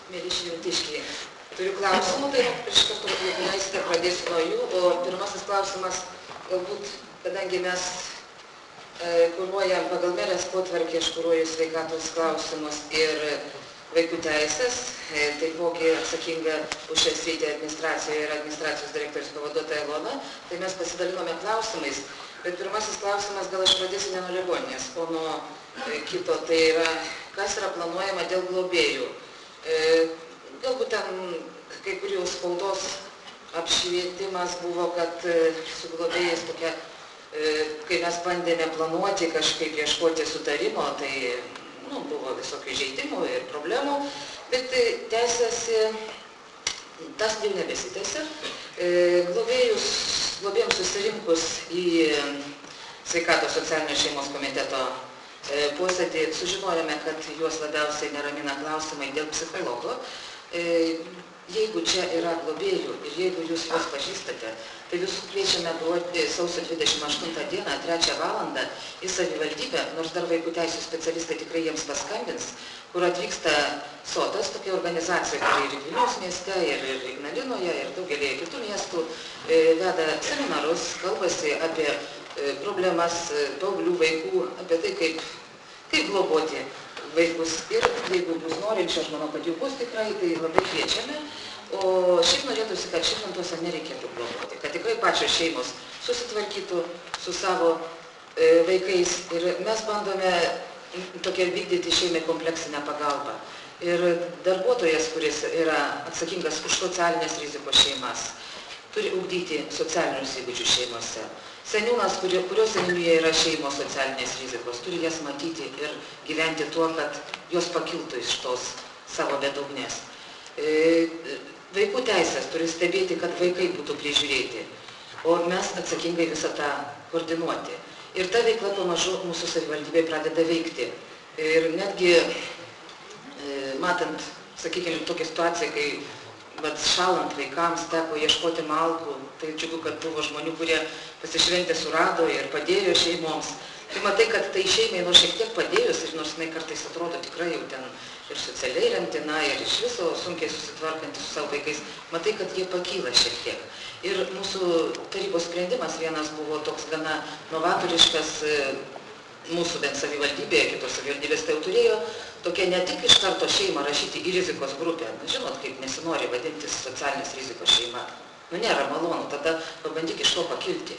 Mėly šventiškiai, turiu klausimų, tai iš karto, jeigu leisite, pradėsiu nuo jų. O pirmasis klausimas, galbūt, kadangi mes kuruojam pagal merės potvarkį, aš kuruoju sveikatos klausimus ir vaikų teisės, taipogi atsakinga už šią sritį administracijoje ir administracijos direktorius pavaduotoja Ilona, tai mes pasidalinome klausimais. Bet pirmasis klausimas, gal aš pradėsiu ne nuo ligoninės, o nuo kito, tai yra, kas yra planuojama dėl globėjų. Galbūt ten kai kurių spaudos apšvietimas buvo, kad su globėjais tokia, kai mes bandėme planuoti kažkaip ieškoti sutarimo, tai buvo visokių žaidimų ir problemų, bet tęsiasi, tas jau nebesitęsia. Globėjams susirinkus į sveikatos socialinės šeimos komiteto posėdį, sužinojome, kad juos labiausiai neramina klausimai dėl psichologo. Jeigu čia yra globėjų ir jeigu jūs juos pažįstate, tai visus kviečiame duoti sausio 28 dieną, 3 valandą į savivaldybę, nors dar vaikų teisų specialistai tikrai jiems paskambins, kur atvyksta SOTAS, tokia organizacija, kuri ir Vilniaus mieste, ir Ignalinoje, ir daugelį kitų miestų veda seminarus, kalbasi apie problemas paauglių vaikų, apie tai, kaip globoti vaikus. Ir jeigu bus norinčių, aš manau, kad jų bus tikrai, tai labai kviečiame. O šiaip norėtųsi, kad širvintuose nereikėtų globoti, kad tikrai pačios šeimos susitvarkytų su savo vaikais. Ir mes bandome tokia vykdyti šeimai kompleksinę pagalbą. Ir darbuotojas, kuris yra atsakingas už socialinės rizikos šeimas, turi ugdyti socialinius įgūdžius šeimose. Seniūnas, kurio seniūnijoje yra šeimos socialinės rizikos, turi jas matyti ir gyventi tuo, kad jos pakiltų iš tos savo bedugnės. Vaikų teisės turi stebėti, kad vaikai būtų prižiūrėti, o mes atsakingai visą tą koordinuoti. Ir ta veikla pamažu mūsų savivaldybėje pradeda veikti. Ir netgi matant, sakykime, tokią situaciją, kai šalant vaikams teko ieškoti malkų, tai džiugu, kad buvo žmonių, kurie pasišventė surado ir padėjo šeimoms. Tai matai, kad tai šeimai nors šiek tiek padėjus, ir nors jinai kartais atrodo tikrai jau ten ir socialiai remtina, ir iš viso sunkiai susitvarkanti su savo vaikais, matai, kad jie pakyla šiek tiek. Ir mūsų tarybos sprendimas vienas buvo toks gana novatoriškas, mūsų bent savivaldybėje, kitos savivaldybės tai jau turėjo tokia ne tik iš karto šeimą rašyti į rizikos grupę. Žinot, kaip nesinori vadintis socialinės rizikos šeima. Nėra malonu, tada pabandyk iš to pakilti.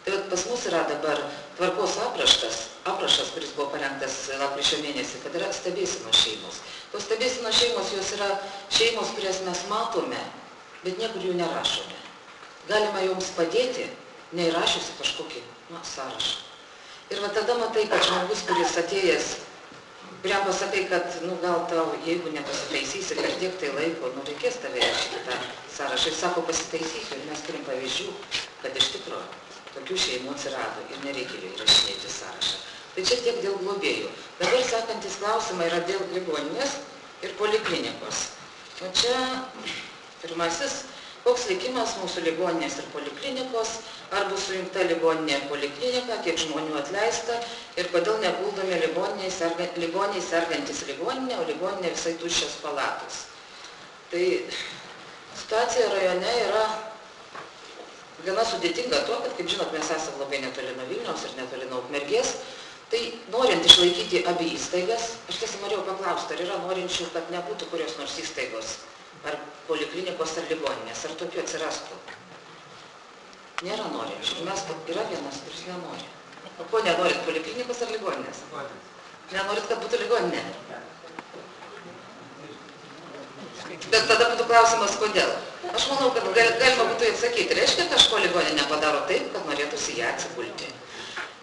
Tai pas mus yra dabar tvarkos aprašas, kuris buvo parengtas lapkričio mėnesį, kad yra stebėsenos šeimos. Tos stebėsenos šeimos, jos yra šeimos, kurias mes matome, bet niekur jų nerašome. Galima joms padėti, neįrašiusi kažkokį sąrašą. Ir tada matai, kad žmogus, kuris atėjęs, kuriam pasakai, kad gal tau, jeigu nepasitaisysi per tiek tai laiko, reikės tave įrašyti tą sąrašą. Ir sako, pasitaisysiu. Ir mes turim pavyzdžių, kad iš tikro tokių šeimų atsirado ir nereikia įrašinėti sąrašą. Tai čia tiek dėl globėjų. Dabar sekantis klausimai yra dėl ligoninės ir poliklinikos. O čia pirmasis, koks likimas mūsų ligoninės ir poliklinikos, ar bus sujungta ligoninė ir poliklinika, kiek žmonių atleista ir kodėl neguldomi ligoniai sergantis ligoninė, o ligoninė visai tuščios palatos. Tai situacija rajone yra gana sudėtinga tuo, kad, kaip žinot, mes esame labai netoli nuo Vilniaus ir netoli nuo Ukmergės. Tai norint išlaikyti abi įstaigas, aš tiesiog norėjau paklausti, ar yra norinčių, kad nebūtų kurios nors įstaigos, ar poliklinikos, ar ligoninės, ar tokių atsirastų. Nėra norinčių. Yra vienas, kuris nenori. O ko nenorit, poliklinikos ar ligoninės? Nenorit, kad būtų ligoninė? Bet tada būtų klausimas, kodėl. Aš manau, kad galima būtų atsakyti. Reiškia, kažko ligoninė padaro taip, kad norėtųsi ją atsigulti.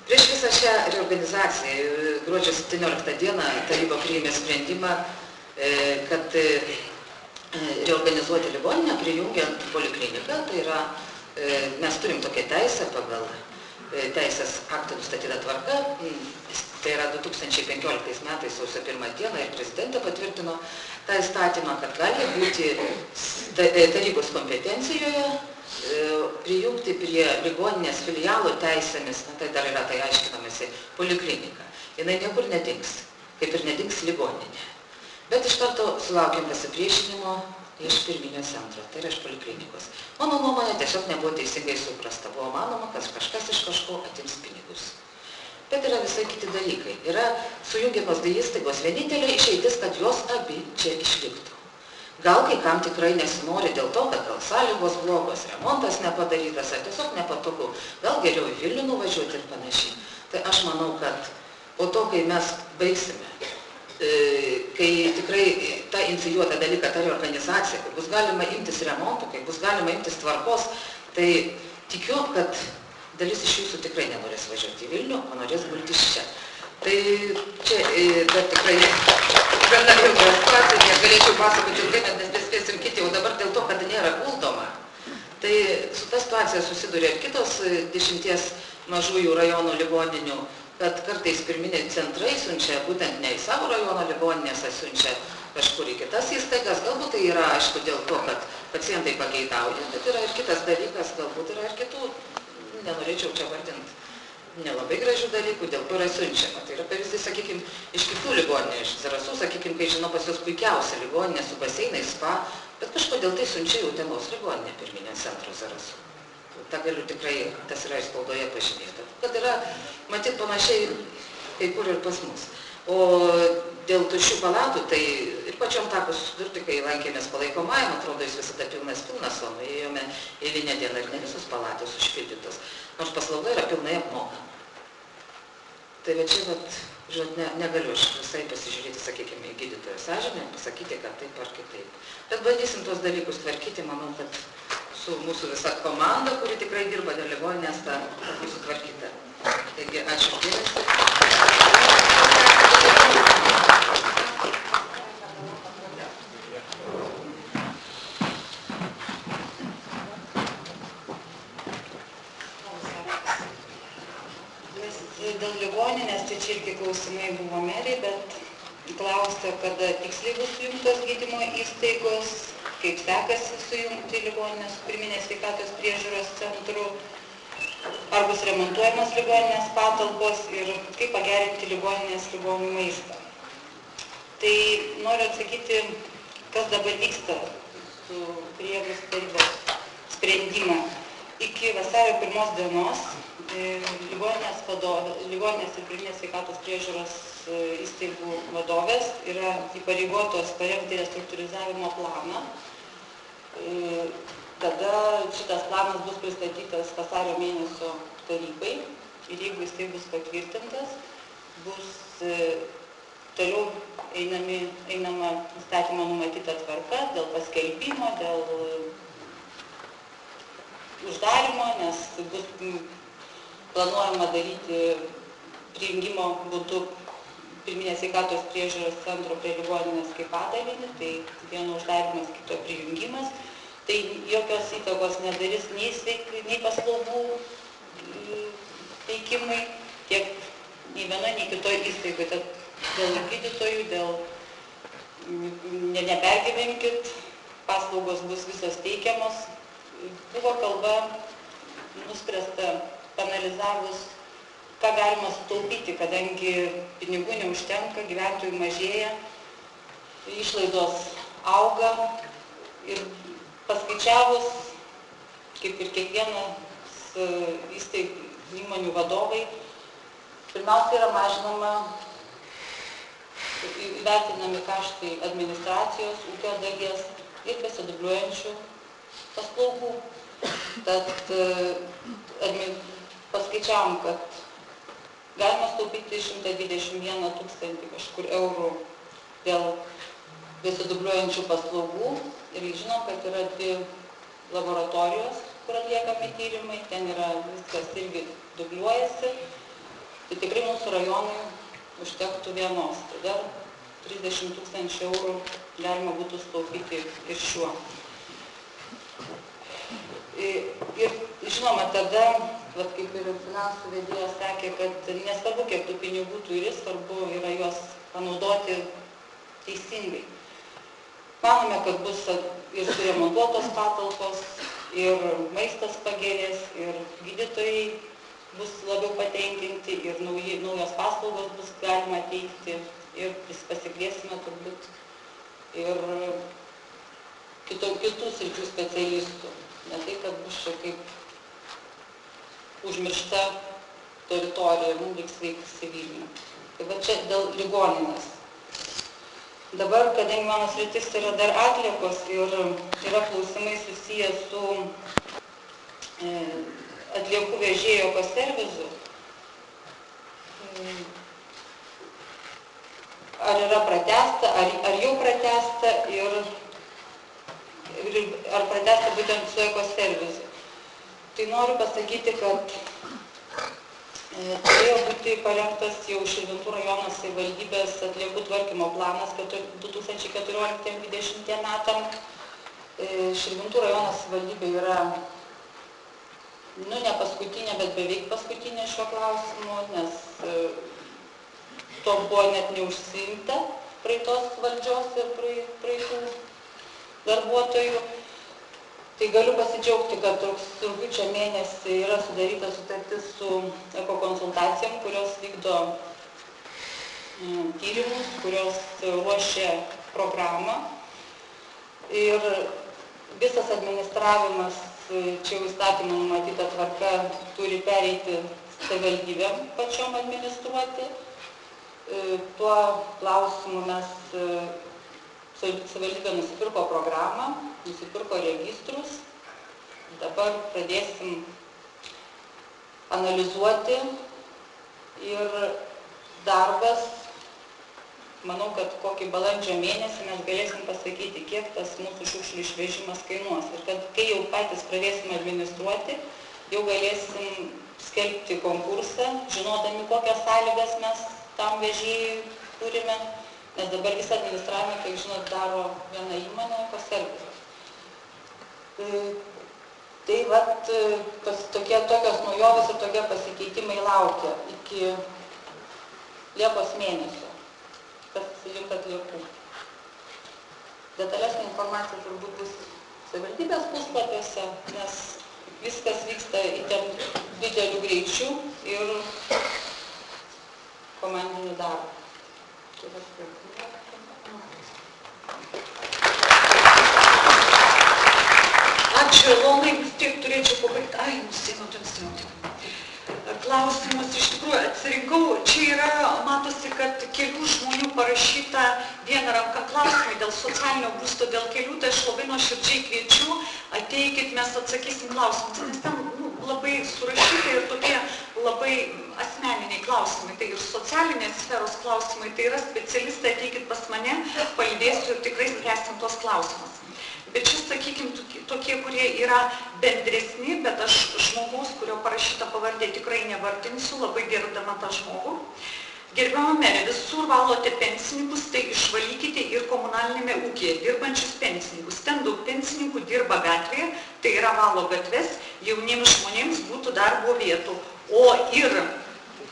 Prieš visą šią reorganizaciją, gruodžio 17 dieną, taryba priėmė sprendimą, kad reorganizuoti ligoninę, prijungiant polikliniką, tai yra, mes turim tokią teisę pagal teisės aktų nustatytą tvarką, tai yra 2015 metais sausio 1 dieną ir prezidentė patvirtino tą įstatymą, kad gali būti tarybos kompetencijoje prijungti prie ligoninės filialo teisėmis, tai dar yra tai aiškinamasi, polikliniką. Jinai niekur nedings, kaip ir nedings ligoninė. Bet iš karto sulaukėm pasipriešinimo iš pirminio centro, tai yra iš poliklinikos. Mano nuomonė tiesiog nebuvo teisingai suprasta. Buvo manoma, kad kažkas iš kažko atims pinigus. Bet yra visai kiti dalykai. Yra sujungiamos dvi įstaigos. Vienintelė išeitis, kad jos abi čia išliktų. Gal kai kam tikrai nesinori dėl to, kad gal sąlygos blogos, remontas nepadarytas, ar tiesiog nepatogu. Gal geriau į Vilnių nuvažiuoti ir panašiai. Tai aš manau, kad po to, kai mes baigsime, kai tikrai ta inicijuota dalyka, ta reorganizacija, kai bus galima imtis remontų, kai bus galima imtis tvarkos, tai tikiu, kad dalis iš jūsų tikrai nenorės važiuoti į Vilnių, o norės gultis čia. Tai čia dar tikrai gana ilga situacija, negalėčiau pasakoti ilgai, nes nespėsim kiti, o dabar dėl to, kad nėra guldoma. Tai su ta situacija susiduria ir kitos 10 mažųjų rajonų ligoninių, kad kartais pirminiai centrai siunčia būtent ne į savo rajono ligoninės, o siunčia kažkur į kitas įstaigas. Galbūt tai yra, aišku, dėl to, kad pacientai pageidauja, bet yra ir kitas dalykas, galbūt yra ir kitų, nenorėčiau čia vardinti nelabai gražių dalykų, dėl ko yra siunčiama. Tai yra pavyzdys, sakykime, iš kitų ligoninių, iš Zarasų, sakykime, kai žinau, pas jos puikiausia ligoninė su baseinais, spa, bet kažkodėl tai siunčia į Utenos ligoninę pirminio centro Zarasų. Ta galiu tikrai, tas yra ir spaudoje pažymėta. Kad yra, matyt, panašiai kai kur ir pas mus. O dėl tuščių palatų, tai ir pačiom teko susidurti, kai lankėmės palaikomajam, atrodo, jis visada pilnas, o nuėjome eilinę dieną ir ne visos palatos užpildytos, nors paslauga yra pilnai apmokama. Tai va čia, žinot, negaliu aš visai pasižiūrėti, sakykime, į gydytojo sąžinę, pasakyti, kad taip ar kitaip. Bet bandysim tuos dalykus tvarkyti, manau, kad su mūsų visa komanda, kuri tikrai dirba dėl ligoninės, ta bus sutvarkyta. Taigi, ačiū dėmesį. Dėl ligoninės, tai čia irgi klausimai buvo meriai, bet klausė, kada tiksliai bus sujungtos gydymo įstaigos, kaip sekasi sujungti ligoninės su pirminės sveikatos priežiūros centru, ar bus remontuojamos ligoninės patalpos ir kaip pagerinti ligoninės ligonių maistą. Tai noriu atsakyti, kas dabar vyksta su priežiūros tarybos sprendimą. Iki vasario 1 dienos ligoninės ir pirminės sveikatos priežiūros įstaigų vadovės yra įpareigotos parengti restruktūrizavimo planą. Tada šitas planas bus pristatytas vasario mėnesio tarybai ir jeigu jisai bus patvirtintas, bus toliau einama įstatymo numatyta tvarka dėl paskelbimo, dėl uždarimo, nes bus planuojama daryti prijungimo būdu pirminės sveikatos priežiūros centro prie ligoninės kaip padalinį, tai vieno uždarimas, kito prijungimas. Tai jokios įtakos nedarys nei paslaugų teikimai, tiek nei vienoje, nei kitoje įstaigoje. Dėl gydytojų, nepergyvenkit, paslaugos bus visos teikiamos. Buvo kalba nuspręsta panalizavus, ką galima sutaupyti, kadangi pinigų neužtenka, gyventojų mažėja, išlaidos auga ir paskaičiavus, kaip ir kiekvienas įmonių vadovai, pirmiausia yra mažinama, įvertinami kaštai administracijos, ūkio dalies ir besidubliuojančių paslaugų. Tad paskaičiavom, kad galima sutaupyti 121 000 kažkur eurų dėl besidubliuojančių paslaugų ir žinom, kad yra 2 laboratorijos, kur atliekami tyrimai, ten yra viskas irgi dubliuojasi, tai tikrai mūsų rajonui užtektų vienos, tai dar 30 000 eurų galima būtų sutaupyti ir šiuo. Ir žinoma, tada, kaip ir finansų vedėjas sakė, kad nesvarbu, kiek tų pinigų turi, svarbu yra juos panaudoti teisingai. Manome, kad bus ir suremontuotos patalpos, ir maistas pagerės, ir gydytojai bus labiau patenkinti, ir naujos paslaugos bus galima teikti, ir pasikviesime turbūt ir kitų sričių specialistų. Ne tai, kad bus čia kaip užmiršta teritorija ir mums reiks veikti Vilniuje. Tai va čia dėl ligoninės. Dabar, kadangi mano sritis yra dar atliekos ir yra klausimai susiję su atliekų vežėjo ekoservizu, ar yra pratęsta, ar jau pratęsta ir ar pratęsta būtent su ekoservizu. Tai noriu pasakyti, kad turėjo būti parengtas jau Širvintų rajono savivaldybės atliekų tvarkymo planas 2014-2020 metam. Širvintų rajono savivaldybė yra ne paskutinė, bet beveik paskutinė šiuo klausimu, nes to buvo net neužsiimta praeitos valdžios ir praeitų darbuotojų. Tai galiu pasidžiaugti, kad rugpjūčio mėnesį yra sudaryta sutartis su ekokonsultacijom, kurios vykdo tyrimus, kurios ruošia programą. Ir visas administravimas, čia jau įstatymų numatyta tvarka, turi pereiti savivaldybėm pačiom administruoti. Tuo klausimu mes savivaldybė nusipirko programą, nusipirko registrus. Dabar pradėsim analizuoti ir darbas, manau, kad kokį balandžio mėnesį mes galėsim pasakyti, kiek tas mūsų šiukšlių išvežimas kainuos. Ir kad kai jau patys pradėsim administruoti, jau galėsim skelbti konkursą, žinodami, kokias sąlygas mes tam vežėjui turime. Nes dabar visą administravimą, kaip žinot, daro viena įmonė, ekoservisas. Tai vat, tokios naujovės ir tokie pasikeitimai laukia iki Liepos mėnesio, kas link atliekų. Detalesnė informacija turbūt bus savivaldybės puslapiuose, nes viskas vyksta įtemptu dideliu greičiu ir komandiniu darbu. Ačiū, Lonai, vis tiek turėčiau pabaigti. Nusiėmiau. Klausimus iš tikrųjų atsirinkau. Čia yra, matosi, kad kelių žmonių parašyta viena ranka klausimai dėl socialinio būsto, dėl kelių, tai aš labai nuoširdžiai kviečiu, ateikit, mes atsakysim klausimus, nes ten labai surašyti ir tokie labai asmeniniai klausimai, tai ir socialinės sferos klausimai, tai yra specialistai, ateikit pas mane, palydėsiu ir tikrai spręsim tos klausimus. Bet čia, sakykime, tokie, kurie yra bendresni, bet aš žmogaus, kurio parašyta pavardė, tikrai nevardinsiu, labai gerbdama tą žmogų. Gerbiama merė, visur valote pensininkus, tai išvalykite ir komunalinėme ūkyje dirbančius pensininkus. Ten daug pensininkų dirba gatvėje, tai yra valo gatves, jauniems žmonėms būtų darbo vietų. O ir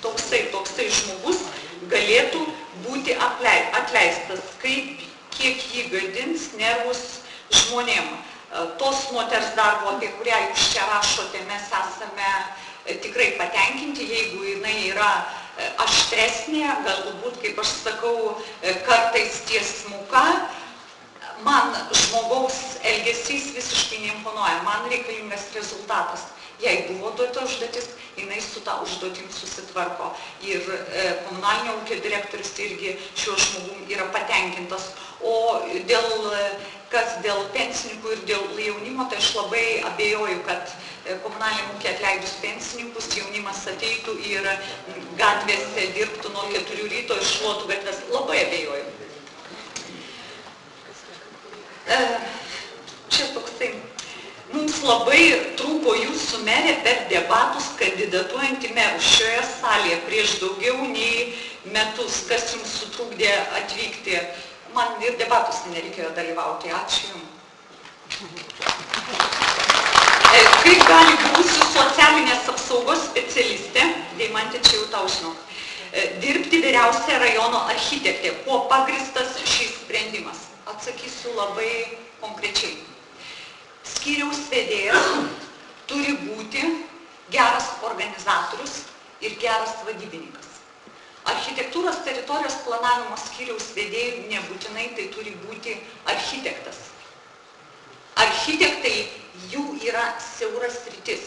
toksai žmogus galėtų būti atleistas, kiek jį gadins nervus žmonėm. Tos moters darbo, apie kurią jūs čia rašote, mes esame tikrai patenkinti, jeigu jinai yra aštresnė, galbūt, kaip aš sakau, kartais tiesmuka. Man žmogaus elgesys visiškai neimponuoja, man reikalingas rezultatas. Jei buvo duota užduotis, jinai su tą užduotim susitvarko. Ir komunalinio ūkio direktorius irgi šiuo žmogum yra patenkintas. O dėl pensininkų ir dėl jaunimo, tai aš labai abejoju, kad komunaliniam ūkį atleidus pensininkus, jaunimas ateitų ir gatvėse dirbtų nuo 4 ryto ir šluotų gatves. Labai abejoju. Čia toksai. Mums labai trūko jūsų merė per debatus kandidatuojant į merus šioje salėje prieš daugiau nei metus, kas jums sutrukdė atvykti. Man ir debatus nereikėjo dalyvauti. Ačiū jums. Kaip gali būti socialinės apsaugos specialistė, Deimantė, čia jau tau žinok, dirbti vyriausia rajono architektė? Kuo pagristas šis sprendimas? Atsakysiu labai konkrečiai. Skyriaus vedėjas turi būti geras organizatorius ir geras vadybininkas. Architektūros teritorijos planavimo skyriaus vedėjų nebūtinai tai turi būti architektas. Architektai jų yra siauras sritis.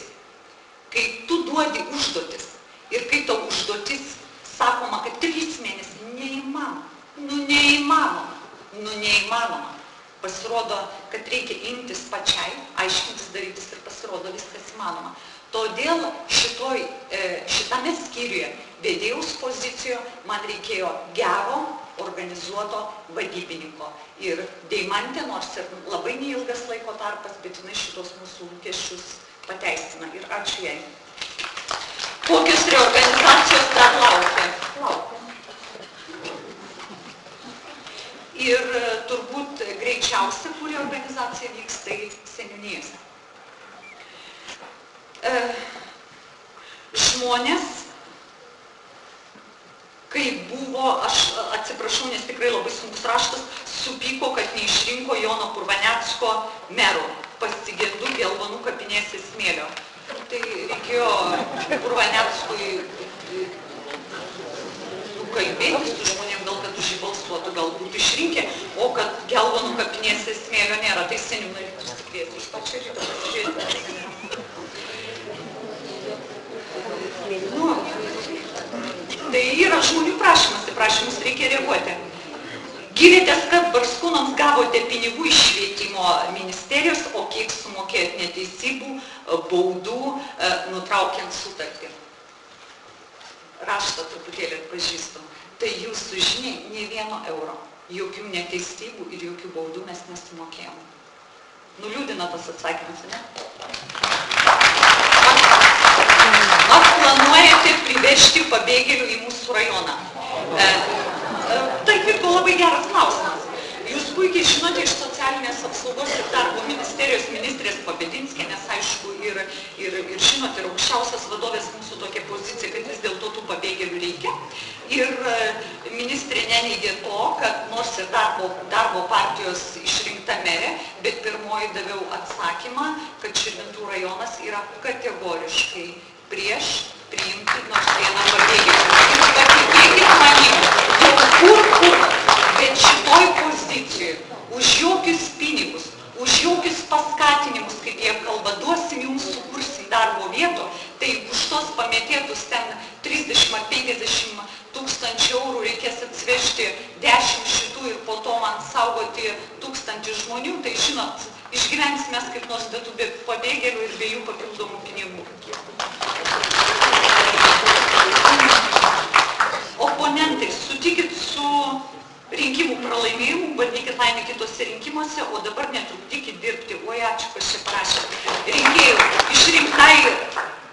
Kai tu duodi užduotis ir kai tau užduotis sakoma, kad 3 mėnesiai neįmanoma. Neįmanoma. Pasirodo, kad reikia imtis pačiai, aiškintis, darytis ir pasirodo viskas įmanoma. Todėl šitame skyriuje vedėjaus pozicijoje man reikėjo gero, organizuoto vadybininko. Ir Deimantė, nors ir labai neilgas laiko tarpas, bet jinai šitos mūsų lūkesčius pateisina. Ir ačiū jai. Kokios reorganizacijos dar laukia? Ir turbūt greičiausia, kur reorganizacija vyks, tai seniūnijose. Žmonės, kai buvo, aš atsiprašau, nes tikrai labai sunkus raštas, supyko, kad neišrinko Jono Purvanecko mero, pasigendu Gelvonų kapinėse smėlio. Tai reikėjo Purvaneckui kalbėti su žmonėm, gal kad už jį balsuotų, galbūt išrinkė, o kad Gelvonų kapinėse smėlio nėra, tai seniūnai reiktų užsikviesti iš pačio ryto pasižiūrėti. Tai yra žmonių prašymas, tai prašymus reikia reaguoti. Gyrėtės, kad Barskūnams gavote pinigų iš švietimo ministerijos, o kiek sumokėjot neteisybų, baudų, nutraukiant sutartį. Raštą truputėlį atpažįstu. Tai jūsų žiniai nė 1 euro. Jokių neteisybų ir jokių baudų mes nesumokėjom. Nuliūdina tas atsakymas, ne? Ar planuojate privežti pabėgėlių į mūsų rajoną? Tai labai geras klausimas. Jūs puikiai žinote iš socialinės apsaugos ir darbo ministerijos ministrės Pabedinskienės, aišku, ir žinote, ir aukščiausias vadovės mūsų tokia pozicija, kad vis dėlto tų pabėgėlių reikia. Ir ministrė neneigė to, kad nors ir darbo partijos išrinkta merė, bet pirmoji daviau atsakymą, kad Širvintų rajonas yra kategoriškai prieš priimti nors vieną pabėgėlį. Ir patikėkit manim, kur, bet šitoj pozicijoje, už jokius pinigus, už jokius paskatinimus, kaip jie kalba, duosim jums, sukursim darbo vietų, tai už tos pametėtus ten 30 ar 50 tūkstančių eurų reikės atsivežti 10 šitų ir po to man saugoti 1000 žmonių, tai žinot, išgyvensime kaip nors be tų pabėgėlių ir be jų papildomų pinigų. Oponentai, sutikit su rinkimų pralaimėjimu, bandykit laimę kitose rinkimuose, o dabar netrukdykit dirbti. Oi, ačiū, kas čia parašė. Rinkėjų išrinktai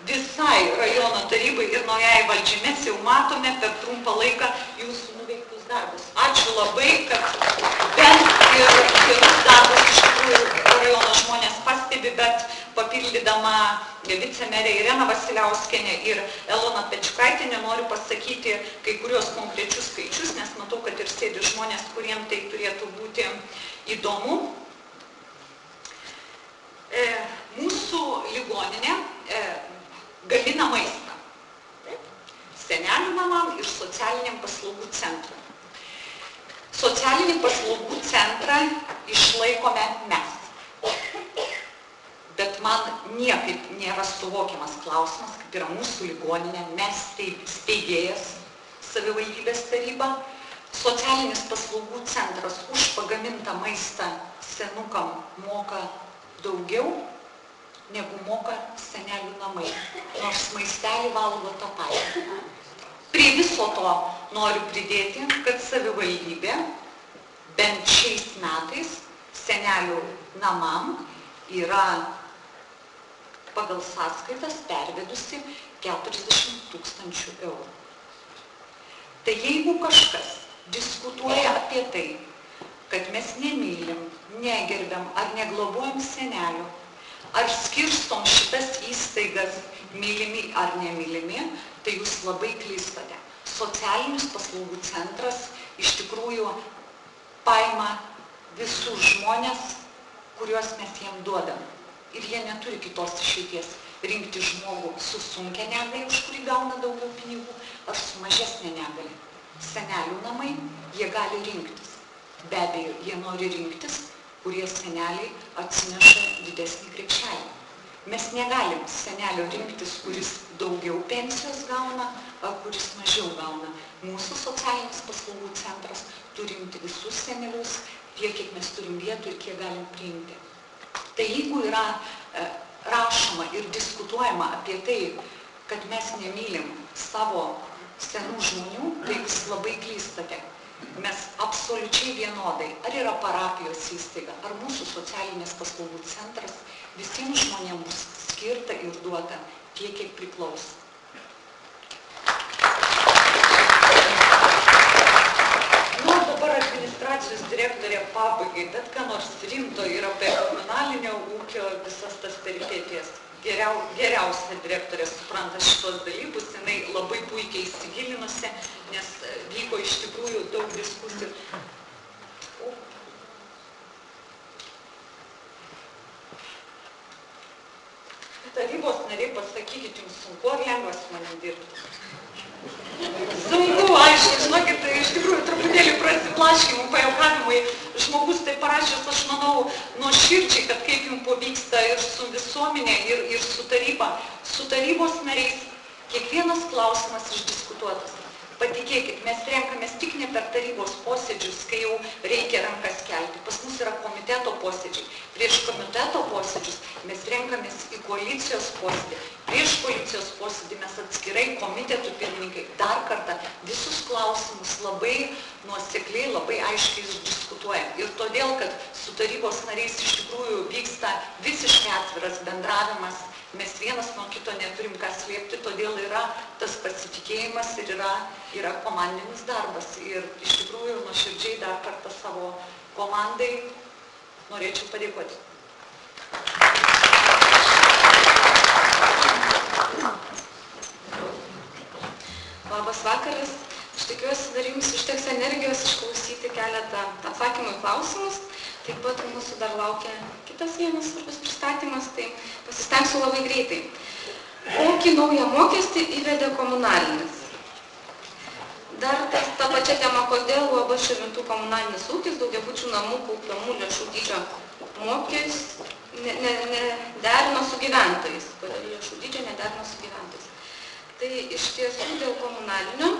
visai rajono tarybai ir naujai valdžiai mes jau matome per trumpą laiką jūsų nuveiktus darbus. Ačiū labai, kad bent ir gerus darbus iš tikrųjų rajono žmonės pastebi, bet papildydama vicemerė Irena Vasiliauskienė ir Elona Pečiukaitienė noriu pasakyti kai kurios konkrečius skaičius, nes matau, kad ir sėdi žmonės, kuriem tai turėtų būti įdomu. Mūsų ligoninė gamina maistą senelių namam ir socialiniam paslaugų centrui. Socialinį paslaugų centrą išlaikome mes. Bet man niekaip nėra suvokiamas klausimas, kaip yra mūsų ligoninė, mes steigėjas, savivaldybės taryba, socialinis paslaugų centras už pagamintą maistą senukam moka daugiau, negu moka senelių namai, nors maistelį valgo tą patį. Prie viso to noriu pridėti, kad savivaldybė bent šiais metais senelių namam yra pagal sąskaitas pervedusi 40 000 eurų. Tai jeigu kažkas diskutuoja apie tai, kad mes nemylim, negerbiam ar neglobojam senelių, ar skirstom šitas įstaigas mylimi ar nemylimi, tai jūs labai klystate. Socialinis paslaugų centras iš tikrųjų paima visus žmonės, kuriuos mes jiem duodam. Ir jie neturi kitos išeities. rinkti žmogų su sunkia negalia, už kurį gauna daugiau pinigų, ar su mažesnė negalia. Senelių namai, jie gali rinktis. Be abejo, jie nori rinktis, kurie seneliai atsineša didesnį krepšelį. Mes negalim senelio rinktis, kuris daugiau pensijos gauna, ar kuris mažiau gauna. Mūsų socialinis paslaugų centras turi imti visus senelius, tiek, kiek mes turim vietų ir kiek galim priimti. Tai jeigu yra rašoma ir diskutuojama apie tai, kad mes nemylim savo senų žmonių, tai jūs labai klystate. Mes absoliučiai vienodai, ar yra parapijos įstaiga, ar mūsų socialinės paslaugų centras, visiems žmonėms skirta ir duota tiek, kiek priklauso. Nu, dabar administracijos direktorė pabaigai, bet ką nors rimto yra apie komunalinio ūkio visas tas peripetijas. Geriausia direktorė supranta šitos dalykus, jinai labai puikiai įsigilinusi, nes vyko iš tikrųjų daug diskusijų. Tarybos nariai, pasakykit, jums sunku ar lengva su manim dirbti? Sunku, aišku, žinokit, tai iš tikrųjų truputėlį prasiblaškimų, pajuokavimai. Žmogus tai parašęs, aš manau, nuoširdžiai, kad kaip jums pavyksta ir su visuomenė, ir su taryba. Su tarybos nariais kiekvienas klausimas išdiskutuotas. Patikėkit, mes renkamės tik ne per tarybos posėdžius, kai jau reikia rankas kelti. Pas mus yra komiteto posėdžiai. Prieš komiteto posėdžius mes renkamės į koalicijos posėdį. Prieš koalicijos posėdį mes atskirai komitetų pirmininkai dar kartą visus klausimus labai nuosekliai, labai aiškiai išdiskutuojam. Ir todėl, kad su tarybos nariais iš tikrųjų vyksta visiškai atviras bendravimas, mes vienas nuo kito neturim ką slėpti, todėl yra tas pasitikėjimas ir yra komandinis darbas. Ir iš tikrųjų nuoširdžiai dar kartą savo komandai norėčiau padėkoti. Labas vakaras. Aš tikiuosi, dar jums užteks energijos išklausyti keletą atsakymų į klausimus. Taip pat mūsų dar laukia kitas vienas svarbus pristatymas, tai pasistengsiu labai greitai. Kokį naują mokestį įvedė komunalinis? Dar ta pačia tema, kodėl UAB Širvintų komunalinis ūkis daugiabučių namų kaupiamų lėšų dydžio mokestį nederino su gyventojais. Kodėl lėšų dydžio nederino su gyventojais? Tai iš tiesų dėl komunalinio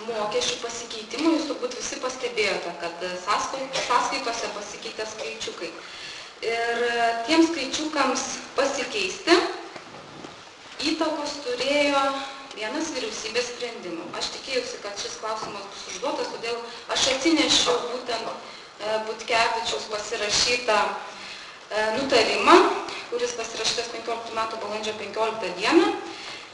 mokesčių pasikeitimų, jūs turbūt visi pastebėjote, kad sąskaitose pasikeitė skaičiukai. Ir tiems skaičiukams pasikeisti įtakos turėjo vienas vyriausybės sprendimų. Aš tikėjausi, kad šis klausimas bus užduotas, todėl aš atsinešiau būtent Butkevičiaus pasirašytą nutarimą, kuris pasirašytas 15 metų balandžio 15 dieną.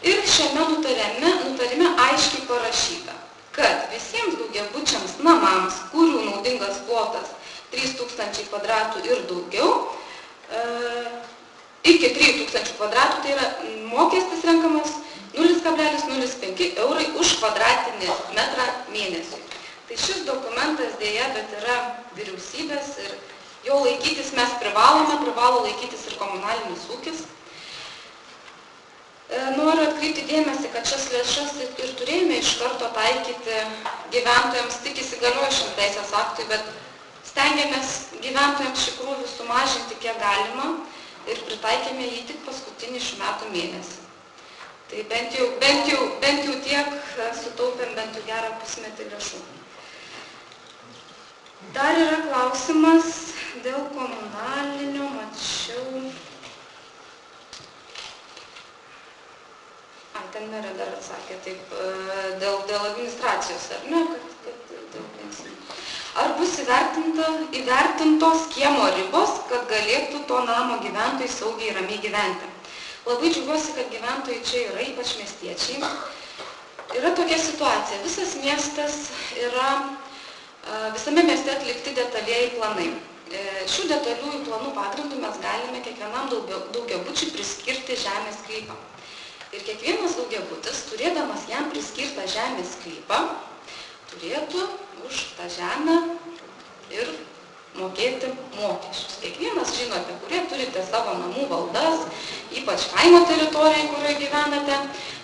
Ir šiame nutarime aiškiai parašyta, kad visiems daugiabučiams namams, kurių naudingas plotas 3000 kvadratų ir daugiau, iki 3000 kvadratų, tai yra mokestis renkamas 0,05 eurai už kvadratinį metrą mėnesiui. Tai šis dokumentas dėja, bet yra vyriausybės ir jo laikytis mes privalo laikytis ir komunalinis ūkis. Noriu atkreipti dėmesį, kad šias lėšas ir turėjome iš karto taikyti gyventojams tik įsigaliojušiam teisės aktui, bet stengiamės gyventojams šį krūvį sumažinti kiek galima ir pritaikėme jį tik paskutinį šių metų mėnesį. Tai bent jau tiek sutaupėm bent jau gerą pusmetį lėšų. Dar yra klausimas dėl komunalinio, mačiau. Ten merė dar atsakė, taip, dėl administracijos, ar ne, kad dėl pensijų. Ar bus įvertintos kiemo ribos, kad galėtų to namo gyventojai saugiai ir ramiai gyventi? Labai džiaugiuosi, kad gyventojai čia yra, ypač miestiečiai. Yra tokia situacija, visas miestas yra, visame mieste atlikti detalieji planai. Šių detaliųjų planų pagrindų mes galime kiekvienam daugiabučiui priskirti žemės sklypą. Ir kiekvienas daugiabutis, turėdamas jam priskirtą žemės sklypą, turėtų už tą žemę ir mokėti mokesčius. Kiekvienas žinote, kurie turite savo namų valdas, ypač ypač kaimo teritorijai, kurioje gyvenate,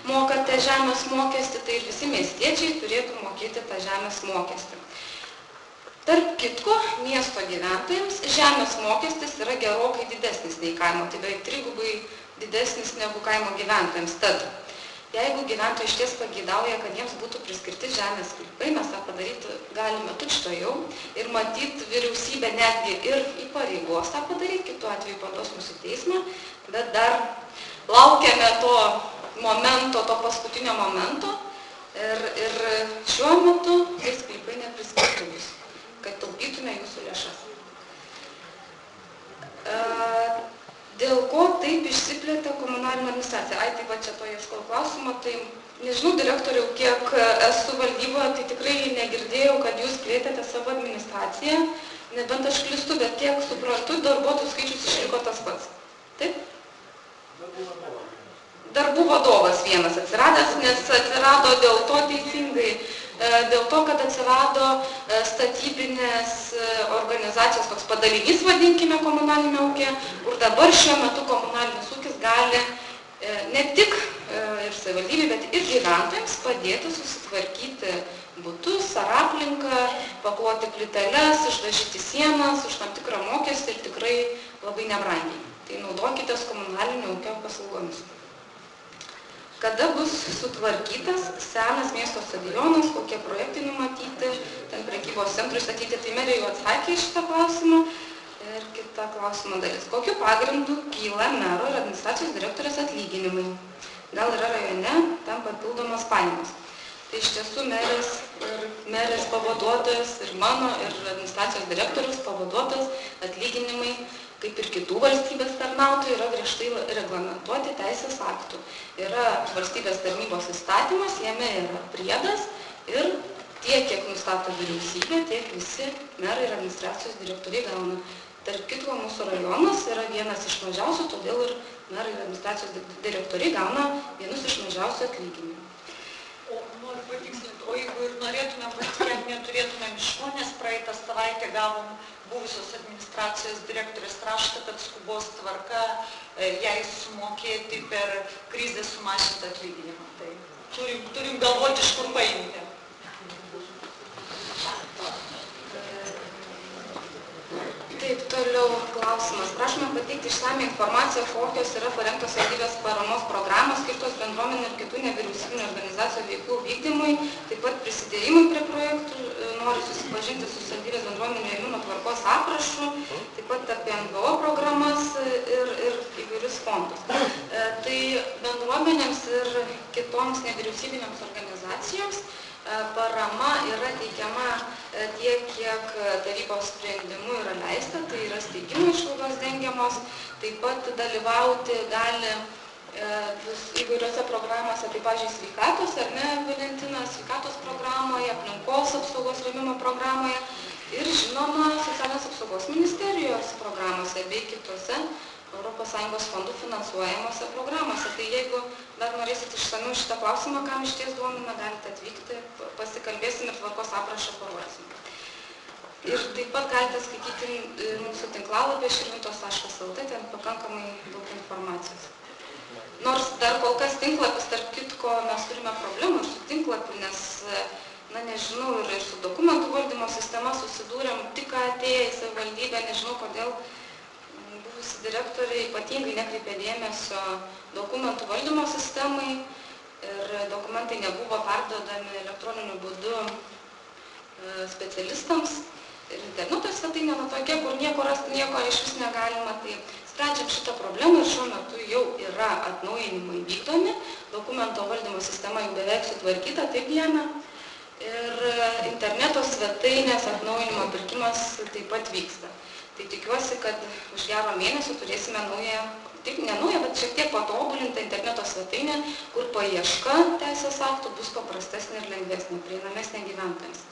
mokate žemės mokestį, tai ir visi miestiečiai turėtų mokėti tą žemės mokestį. Tarp kitko, miesto gyventojams žemės mokestis yra gerokai didesnis nei kaimo, tai beveik 3 didesnis negu kaimo gyventojams. Tad, jeigu gyventojai išties pageidauja, kad jiems būtų priskirti žemės sklypai, mes tą padaryti galime tučtuojau ir matyti vyriausybė netgi ir įpareigos tą padaryti, kitu atveju paduos mūsų teismą, bet dar laukiame to momento, to paskutinio momento ir šiuo metu tie sklypai nepriskirti bus, kad taupytume jūsų lėšas. Dėl ko taip išsiplėtė komunalinė administracija? Ai, tai va čia to ieškau klausimo, tai nežinau, direktoriau, kiek esu valdyboje, tai tikrai negirdėjau, kad jūs plėtėte savo administraciją, nebent aš klystu, bet kiek suprantu, darbuotojų skaičius išliko tas pats. Taip? Darbų vadovas vienas atsiradęs, nes atsirado dėl to teisingai, dėl to, kad atsirado statybinės organizacijos toks padalinys, vadinkime, komunalinio ūkio, kur dabar šiuo metu komunalinis ūkis gali ne tik ir savivaldybei, bet ir gyventojams padėti susitvarkyti butus ar aplinką, pakloti plyteles, išdažyti sienas už tam tikrą mokestį ir tikrai labai nebrangiai. Tai naudokitės komunalinio ūkio paslaugomis. Kada bus sutvarkytas senas miesto stadionas, kokie projektai numatyti, ten prekybos centrui statyti, tai merė jau atsakė į šitą klausimą. Ir kita klausimo dalis. Kokiu pagrindu kyla mero ir administracijos direktorės atlyginimai? Gal yra rajone tam papildomas pajamos? Tai iš tiesų merės pavaduotojas ir mano ir administracijos direktorius pavaduotojas atlyginimai, kaip ir kitų valstybės tarnautojų, yra griežtai reglamentuoti teisės aktų. Yra valstybės tarnybos įstatymas, jame yra priedas ir tiek, kiek nustato vyriausybė, tiek visi merai ir administracijos direktoriai gauna. Tarp kitko, mūsų rajonas yra vienas iš mažiausių, todėl ir merai ir administracijos direktoriai gauna vienus iš mažiausių atlyginimų. O noriu patikslinti, o jeigu ir norėtumėm, kad neturėtumėm miško, nes praeitą savaitę gavom buvusios administracijos direktorės raštą, kad skubos tvarka jai sumokėti per krizę sumažintą atlyginimą. Tai turim galvoti, iš kur paimti. Taip, toliau klausimas. Prašome pateikti išsamią informaciją, kokios yra parengtos savivaldybės paramos programos skirtos bendruomenių ir kitų nevyriausybinių organizacijų veiklų vykdymui, taip pat prisidėjimui prie projektų, nori susipažinti su savivaldybės bendruomenių rėmimo tvarkos aprašu, taip pat apie NVO programas ir įvairius fondus. Tai bendruomenėms ir kitoms nevyriausybinėms organizacijoms parama yra teikiama tiek, kiek tarybos sprendimu yra leista, tai yra steigimo išlaidos dengiamos, taip pat dalyvauti gali įvairiose programuose, tai pavyzdžiui sveikatos, ar ne, Valentina, sveikatos programoje, aplinkos apsaugos rėmimo programoje ir žinoma socialinės apsaugos ministerijos programuose bei kitose ES fondų finansuojamuose programuose. Tai jeigu dar norėsit išsamiau šitą klausimą, kam išties domina, galite atvykti, pasikalbėsim ir tvarkos aprašą paruosim. Ir taip pat galite skaityti mūsų tinklalapį širvintos.lt, ten pakankamai daug informacijos. Nors dar kol kas tinklapis, tarp kitko, mes turime problemų ir su tinklapiu, nes, na nežinau, ir su dokumentų valdymo sistema susidūrėm tik atėję į savivaldybę, nežinau kodėl buvusi direktorė ypatingai nekreipė dėmesio dokumentų valdymo sistemai ir dokumentai nebuvo perduodami elektroniniu būdu specialistams. Ir interneto svetainė tokia, kur nieko rasti, nieko iš vis negalima. Tai sprendžiam šitą problemą ir šiuo metu jau yra atnaujinimai vykdomi, dokumento valdymo sistema jau beveik sutvarkyta, taip diena. Ir interneto svetainės atnaujinimo pirkimas taip pat vyksta. Tai tikiuosi, kad už gero mėnesio turėsime naują, taip ne naują, bet šiek tiek patobulintą interneto svetainę, kur paieška teisės aktų bus paprastesnė ir lengvesnė, prieinamesnė gyventojams.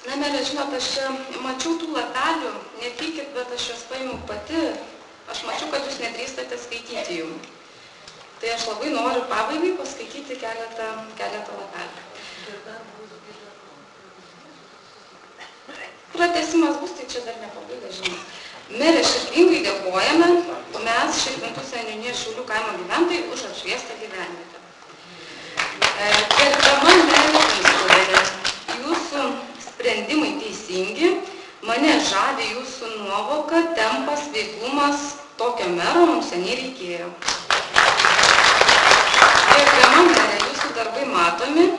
Na, merė, žinot, aš čia mačiau tų lapelių, nepykit, bet aš juos paėmiau pati, aš mačiau, kad jūs nedrįstate skaityti jų. Tai aš labai noriu pabaigai paskaityti keletą lapelių. Pratęsimas bus, tai čia dar ne pabaiga, žinot. Merė, širdingai dėkojame mes Širvintų seniūnijos Šiaulių kaimo gyventojai už apšviestą gyvenvietę. Gerbiama merė Vyskuvienė, jūsų sprendimai teisingi, mane žavi jūsų nuovoka, tempas, veiklumas, tokio mero mums seniai reikėjo. Gerbiama merė, jūsų darbai matomi,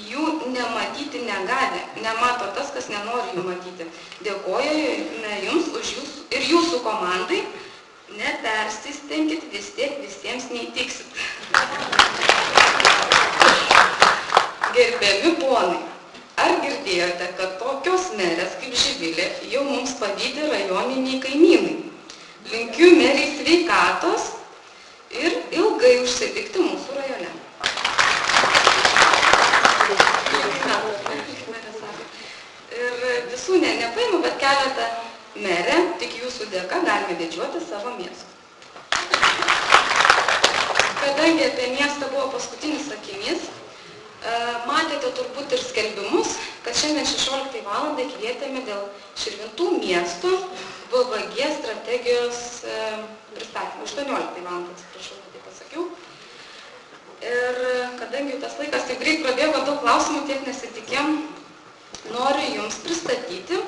jų nematyti negali, nemato tas, kas nenori jų matyti. Dėkojame jums už jūsų ir jūsų komandai, nepersistenkit, vis tiek visiems neįtiksit. Gerbiami ponai, ar girdėjote, kad tokios merės kaip Živilė jau mums pavydi rajoniniai kaimynai? Linkiu meriai sveikatos ir ilgai užsilikti mūsų rajone. Ir visų nepaimu, bet keletą merę, tik jūsų dėka galime didžiuoti savo miestu. Kadangi apie miestą buvo paskutinis sakinys, matėte turbūt ir skelbimus, kad šiandien 16 valandą kvietėme dėl Širvintų miesto VVG strategijos pristatymą. 18 valandą, atsiprašau, taip pasakiau. Ir kadangi tas laikas taip greit prabėgo, daug klausimų tiek nesitikėm, noriu jums pristatyti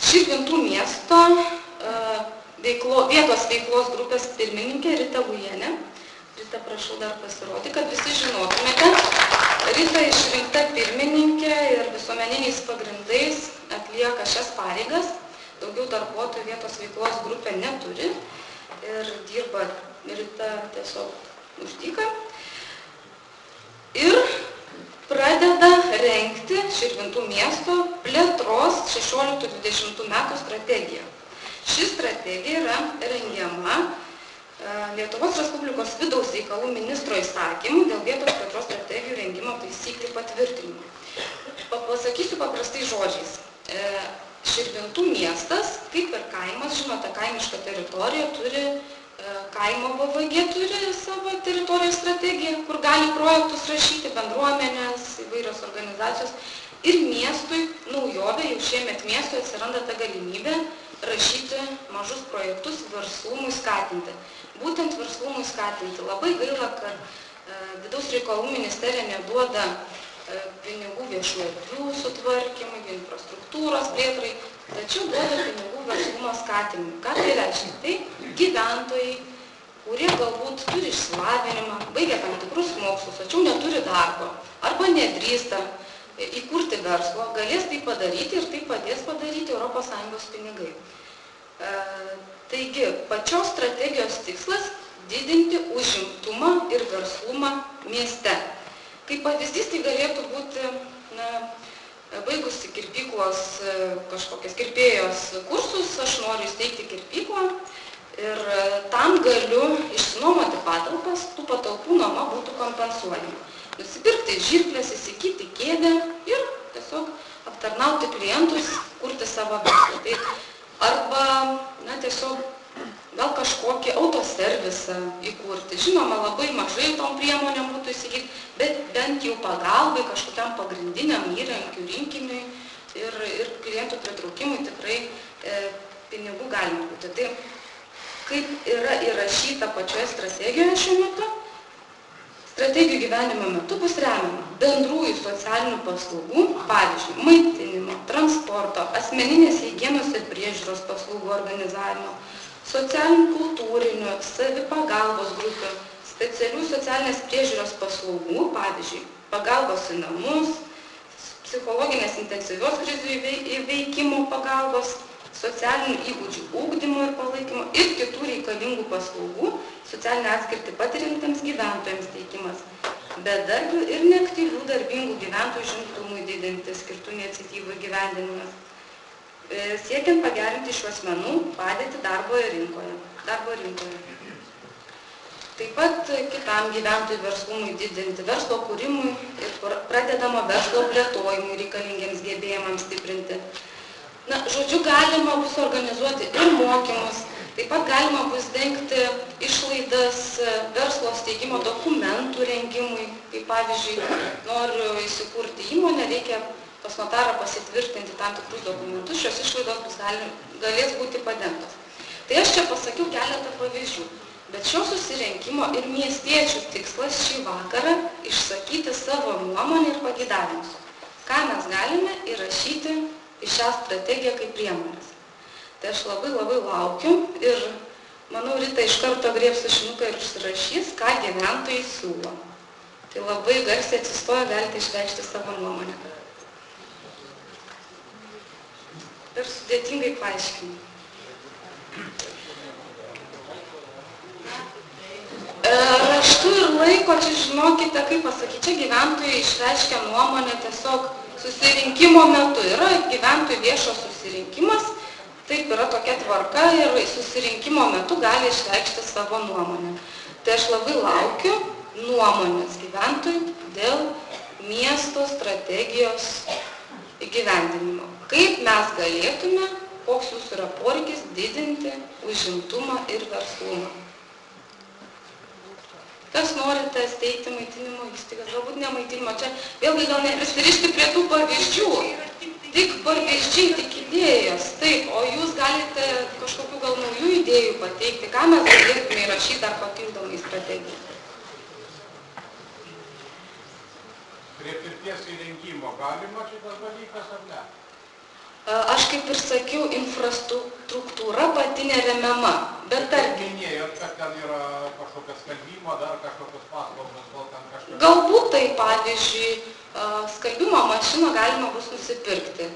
Širvintų miesto vietos veiklos grupės pirmininkė Rita Gujienė. Rita, prašau dar pasirodyti, kad visi žinotumėte. Rita išrinkta pirmininkė ir visuomeniniais pagrindais atlieka šias pareigas. Daugiau darbuotojų vietos veiklos grupė neturi ir dirba Rita tiesiog už dyką. Ir pradeda rengti Širvintų miesto plėtros 16-20 metų strategiją. Ši strategija yra rengiama Lietuvos Respublikos vidaus reikalų ministro įsakymu dėl vietos plėtros strategijų rengimo taisyklių patvirtinimo. Pasakysiu paprastai žodžiais. Širvintų miestas, kaip ir kaimas, žinote, kaimiška teritorija turi kaimo VVG turi savo teritorijos strategiją, kur gali projektus rašyti bendruomenės, įvairios organizacijos. Ir miestui naujovė, jau šiemet miestui atsiranda ta galimybė rašyti mažus projektus verslumui skatinti. Būtent verslumui skatinti. Labai gaila, kad vidaus reikalų ministerija neduoda pinigų viešų erdvių sutvarkymui, infrastruktūros plėtrai, tačiau duoda pinigų verslumo skatinimui. Ką tai reiškia? Tai gyventojai, kurie galbūt turi išsilavinimą, baigia tam tikrus mokslus, tačiau neturi darbo arba nedrįsta įkurti verslo, galės tai padaryti ir tai padės padaryti ES pinigai. Taigi, pačios strategijos tikslas – didinti užimtumą ir verslumą mieste. Kaip pavyzdys, tai galėtų būti baigusi kirpyklos kažkokias kirpėjos kursus, aš noriu įsteigti kirpyklą ir tam galiu išsinuomoti patalpas, tų patalpų nuoma būtų kompensuojama. Nusipirkti žirklės, įsigyti kėdę ir tiesiog aptarnauti klientus, kurti savo verslą. Tai arba tiesiog gal kažkokį autoservisą įkurti. Žinoma, labai mažai tom priemonėm būtų įsigyti, bet bent jau pagalbai kažkokiam pagrindiniam įrankių rinkiniui ir klientų pritraukimui tikrai pinigų galima būti. Tai kaip yra įrašyta pačioje strategijoje šiuo metu, strategijų gyvenimo metu bus remiama bendrųjų socialinių paslaugų, pavyzdžiui, maitinimo, transporto, asmeninės higienos ir priežiūros paslaugų organizavimo, socialinių kultūrinių, savipagalbos grupių, specialių socialinės priežiūros paslaugų, pavyzdžiui, pagalbos į namus, psichologinės intensyvios krizių įveikimo pagalbos, socialinių įgūdžių ugdymo ir palaikymo ir kitų reikalingų paslaugų, socialinę atskirtį patiriantiems gyventojams teikimas, bedarbių ir neaktyvių darbingų gyventojų užimtumui didinti skirtų iniciatyvų įgyvendinimas, siekiant pagerinti šių asmenų padėtį darbo rinkoje. Taip pat kitam gyventojų verslumui didinti, verslo kūrimui ir pradedamo verslo plėtojimui reikalingiems gebėjimams stiprinti. Žodžiu, galima bus organizuoti ir mokymus, taip pat galima bus dengti išlaidas verslo steigimo dokumentų rengimui, kaip pavyzdžiui, noriu įsikurti įmonę, reikia pas notarą pasitvirtinti tam tikrus dokumentus, šios išlaidos galės būti padengtos. Tai aš čia pasakiau keletą pavyzdžių, bet šio susirinkimo ir miestiečių tikslas šį vakarą išsakyti savo nuomonę ir pageidavimus, ką mes galime įrašyti į šią strategiją kaip priemonės. Tai aš labai laukiu ir manau, Rita iš karto griebs tušinuką ir užsirašys, ką gyventojai siūlo. Tai labai garsiai atsistoję galite išreikšti savo nuomonę. Per sudėtingai paaiškinu. Raštu ir laiko, čia žinokite, kaip pasakyti, čia gyventojai išreiškia nuomonę tiesiog susirinkimo metu. Yra gyventojų viešo susirinkimas, taip yra tokia tvarka ir susirinkimo metu gali išreikšti savo nuomonę. Tai aš labai laukiu nuomonės gyventojų dėl miesto strategijos įgyvendinimo. Kaip mes galėtume, koks jūsų yra poreikis didinti užimtumą ir verslumą. Kas norite steigti maitinimo įstaigas, galbūt ne maitinimo, čia vėlgi gal neprisirišti prie tų pavyzdžių. Tik pavyzdžiai, tik idėjos, taip, o jūs galite kažkokių gal naujų idėjų pateikti, ką mes galėtume įrašyti dar papildomai strategiją. Prie pirties įrengimo galima šitas dalykas ar ne? Aš kaip ir sakiau, infrastruktūra pati neremiama, bet tarkim. Minėjot, kad ten yra kažkokios skalbimo, dar kažkokios paslaugos, gal ten kažkas. Galbūt tai, pavyzdžiui, skalbimo mašiną galima bus nusipirkti.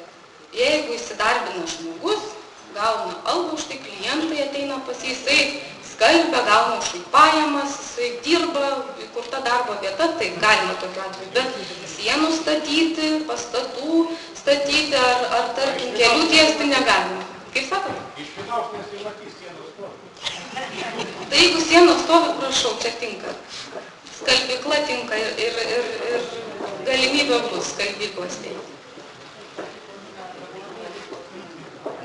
Jeigu įsidarbina žmogus, gauna algą už tai, klientai ateina pas jisai, skalbia, gauna už tai pajamas, jisai dirba, įkurta darbo vieta, tai galima tokiu atveju, bet sienų statyti, pastatų statyti ar tarkim kelių tiesti negalima. Kaip sakot? Iš vienos nesimatys sienos stovi. Tai jeigu sienos stovi, prašau, čia tinka. Skalbykla tinka ir galimybė bus skalbyklos teikti.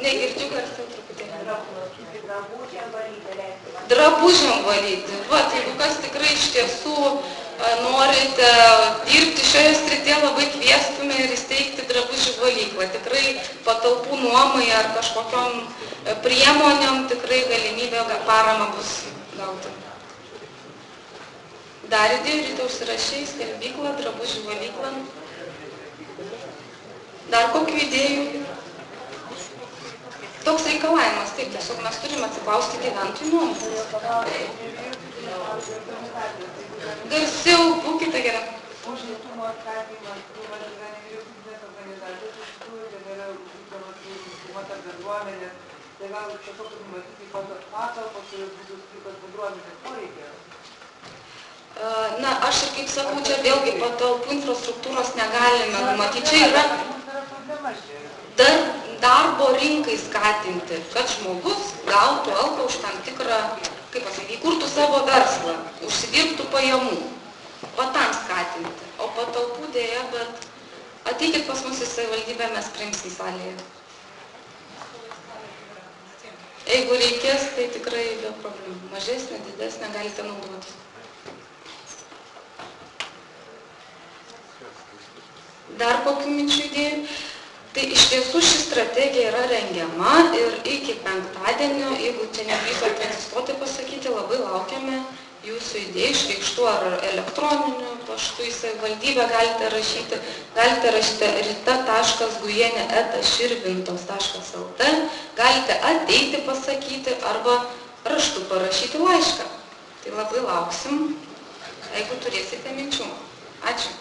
Negirdžiu garsiau truputėlį. Drabužiam valyti. Vat, jeigu kas tikrai iš tiesų norite dirbti šioje srityje, labai kviestume ir įsteigti drabužių valyklą. Tikrai patalpų nuomai ar kažkokiom priemonėm tikrai galimybė paramą bus gauti. Dar idėjų, Rita užsirašai, skalbyklą, drabužių valyklą. Dar kokių idėjų? Toks reikalavimas, taip, tiesiog mes turime atsiklausti gyventojų nuomonės. Garsiau, būkite gerai. Užimtumo skatinimas, krūvas yra nevyriausybinės organizacijos, iš tikrųjų, kad yra užimtumas užimtumo tarp bendruomenės, tai gal tiesiog numatyti kokios patalpos, kurios būtų skirtos bendruomenės poreikiai. Na, aš ir kaip sakau, čia vėlgi patalpų infrastruktūros negalime numatyti. Čia yra darbo rinkai skatinti, kad žmogus gautų algą už tam tikrą, kaip pasakyti, įkurtų savo verslą, užsidirbtų pajamų. O tam skatinti. O patalpų dėja, bet ateikit pas mus į savivaldybę, mes priimsim salėje. Jeigu reikės, tai tikrai be problemų. Mažesnė, didesnė, galite naudotis. Dar kokių minčių idėjų? Tai iš tiesų ši strategija yra rengiama ir iki penktadienio, jeigu čia nedrįsote atsistoti pasakyti, labai laukiame jūsų idėjų išreikštų ar elektroniniu paštu į savivaldybę galite rašyti rita.gujienė@širvintos.lt, galite ateiti pasakyti arba raštu parašyti laišką. Tai labai lauksim, jeigu turėsite minčių. Ačiū.